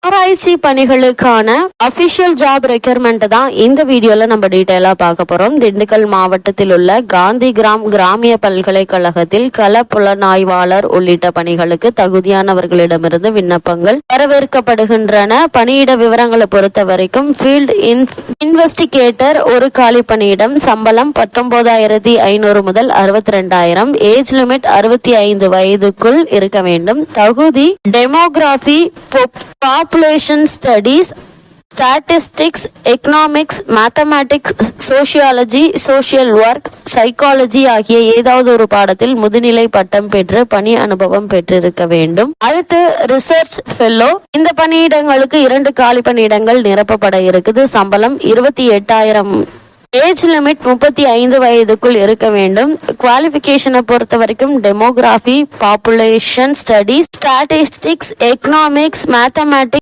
ஆராய்ச்சி பணிகளுக்கான official job requirement தான் இந்த வீடியோல நம்ம டீட்டெயிலா பார்க்க போறோம். திண்டுக்கல் மாவட்டத்தில் உள்ள காந்தி கிராமிய பல்கலைக்கழகத்தில் கள புலனாய்வாளர் உள்ளிட்ட பணிகளுக்கு தகுதியானவர்களிடமிருந்து விண்ணப்பங்கள் வரவேற்கப்படுகின்றன. பணியிட விவரங்களை பொறுத்த வரைக்கும் ஃபீல்டு இன்வெஸ்டிகேட்டர் ஒரு காலி பணியிடம், சம்பளம் 19,500 முதல் 62,000, ஏஜ் லிமிட் 65 வயதுக்குள் இருக்க வேண்டும். தகுதி demography, population studies, statistics, economics, mathematics, sociology, social work, psychology ஆகிய ஏதாவது ஒரு பாடத்தில் முதுநிலை பட்டம் பெற்று பணி அனுபவம் பெற்றிருக்க வேண்டும். அடுத்து ரிசர்ச் ஃபெல்லோ. இந்த பணியிடங்களுக்கு 2 காலி பணியிடங்கள் நிரப்பப்பட இருக்குது. சம்பளம் 28,000. ஏஜ் லிமிட் 35 வயதுக்குள் இருக்க வேண்டும். குவாலிஃபிகேஷனை பொறுத்த வரைக்கும் demography, population studies, statistics, economics, mathematics,